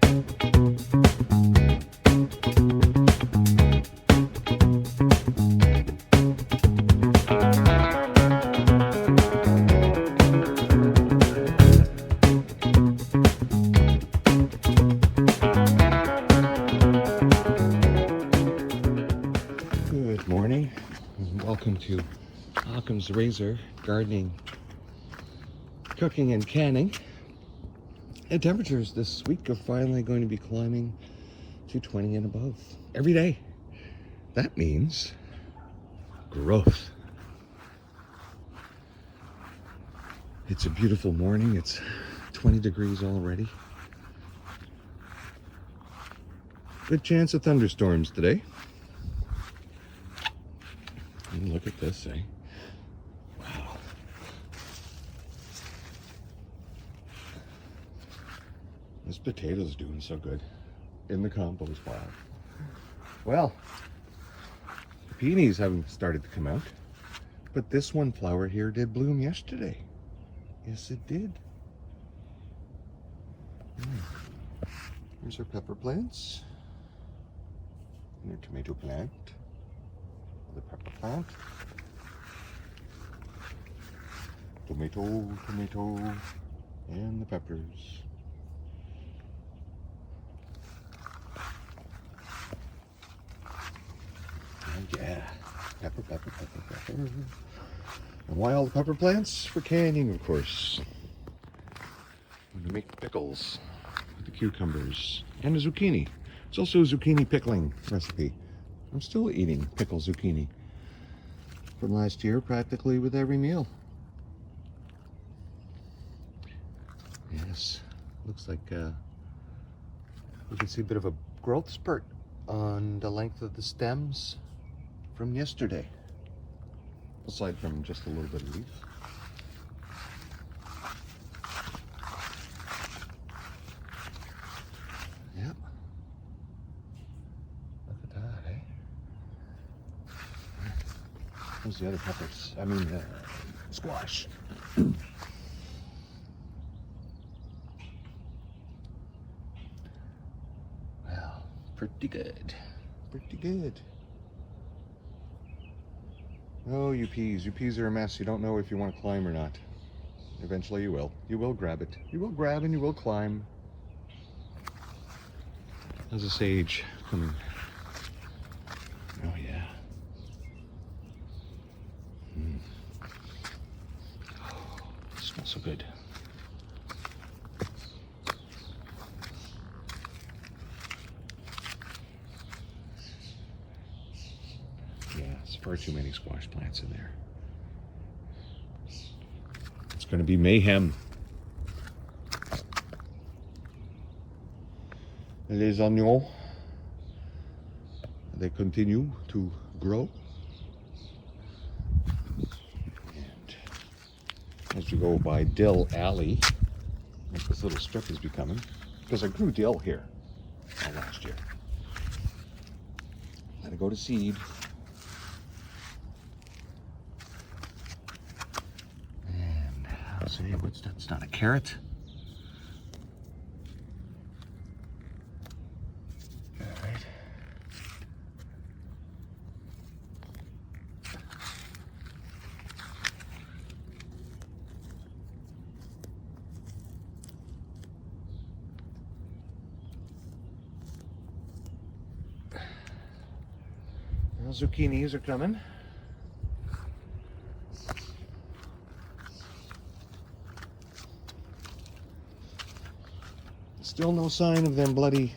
Good morning, and welcome to Occam's Razor Gardening, Cooking and Canning. The temperatures this week are finally going to be climbing to 20 and above every day. That means growth. It's a beautiful morning. It's 20 degrees already. Good chance of thunderstorms today. And look at this, eh? Wow. This potato's doing so good in the compost pile. Well, the peonies haven't started to come out, but this one flower here did bloom yesterday. Yes, it did. Here's our pepper plants and our tomato plant. The pepper plant. Tomato, and the peppers. Oh yeah, pepper. And why all the pepper plants? For canning, of course. I'm gonna make pickles with the cucumbers and a zucchini. It's also a zucchini pickling recipe. I'm still eating pickle zucchini from last year practically with every meal. Yes, looks like we can see a bit of a growth spurt on the length of the stems from yesterday, aside from just a little bit of leaf. Yep. Look at that, eh? Where's the other peppers? I mean, squash. Well, pretty good. Pretty good. Oh, you peas. You peas are a mess. You don't know if you want to climb or not. Eventually you will. You will grab it. You will grab and you will climb. There's a sage coming. Oh, yeah. Oh, it smells so good. Yeah, it's far too many squash plants in there. It's going to be mayhem. Les oignons, they continue to grow. And as you go by Dill Alley, like this little strip is becoming, because I grew dill here last year. Let it go to seed. And I'll say, that's not a carrot. Zucchinis are coming. Still no sign of them bloody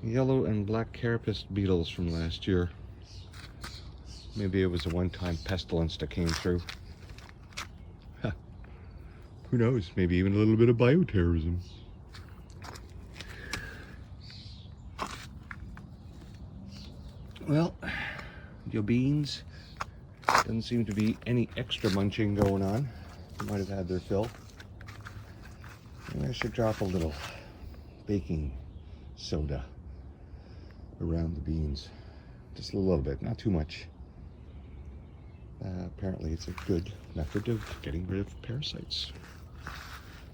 yellow and black carapace beetles from last year. Maybe it was a one-time pestilence that came through. Huh. Who knows? Maybe even a little bit of bioterrorism. Well, your beans, doesn't seem to be any extra munching going on. They might have had their fill. And I should drop a little baking soda around the beans. Just a little bit, not too much. Apparently it's a good method of getting rid of parasites.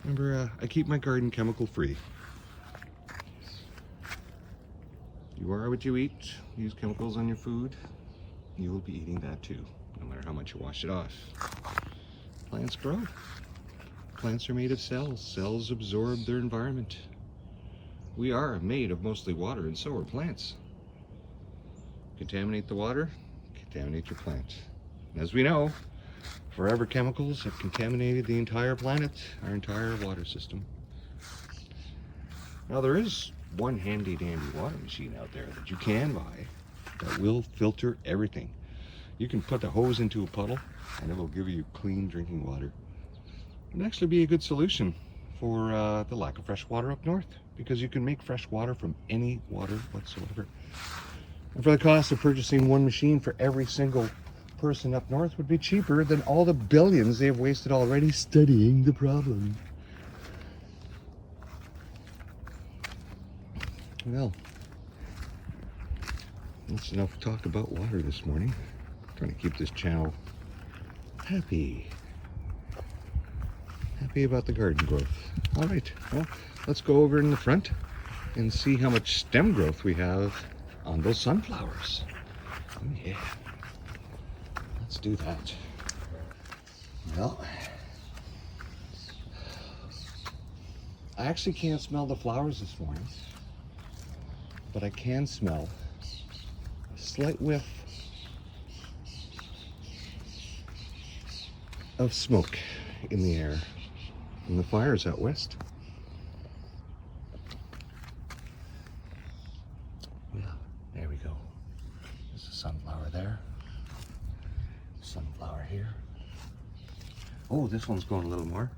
Remember, I keep my garden chemical free. You are what you eat. Use chemicals on your food, you will be eating that too, no matter how much you wash it off. Plants grow. Plants are made of cells. Cells absorb their environment. We are made of mostly water, and so are plants. Contaminate the water, contaminate your plant. And as we know, forever chemicals have contaminated the entire planet, our entire water system. Now there is one handy dandy water machine out there that you can buy that will filter everything. You can put the hose into a puddle and it will give you clean drinking water. It'd actually be a good solution for the lack of fresh water up north, because you can make fresh water from any water whatsoever. And for the cost of purchasing one machine for every single person up north would be cheaper than all the billions they have wasted already studying the problem. Well, that's enough talk about water this morning. I'm trying to keep this channel happy about the garden growth. All right, well, let's go over in the front and see how much stem growth we have on those sunflowers. Oh yeah, let's do that. Well, I actually can't smell the flowers this morning, but I can smell a slight whiff of smoke in the air from the fires out west. Yeah, there we go. There's a sunflower there. Sunflower here. Oh, this one's going a little more.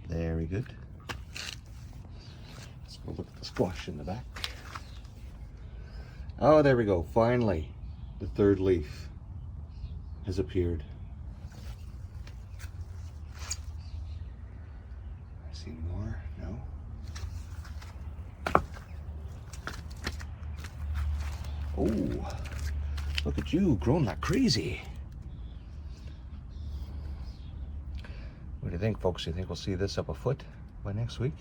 Very good. Let's go look at the squash in the back. Oh, there we go. Finally, the third leaf has appeared. I see more. No. Oh, look at you growing like crazy. What do you think, folks? Do you think we'll see this up a foot by next week?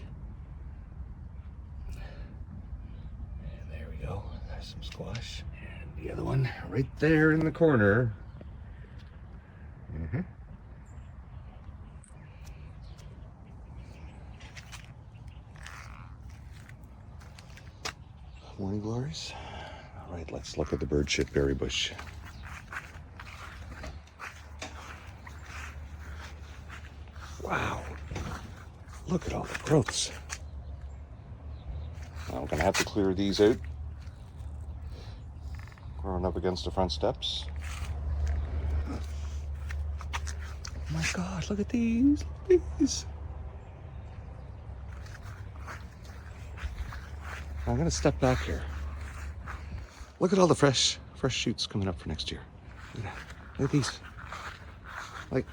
There we go. There's some squash. And the other one right there in the corner. Morning glories. All right, let's look at the birdshit berry bush. Wow, look at all the growths. I'm gonna have to clear these out. Growing up against the front steps. Oh my God, look at these, look at these. I'm gonna step back here. Look at all the fresh shoots coming up for next year. Look at that. Look at these. Like,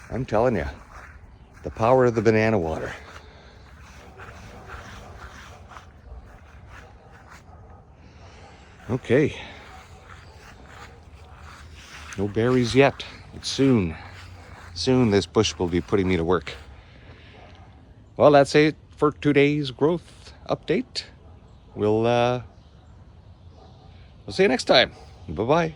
I'm telling you, the power of the banana water. Okay. No berries yet, but soon this bush will be putting me to work. Well, that's it for today's growth update. We'll see you next time. Bye-bye.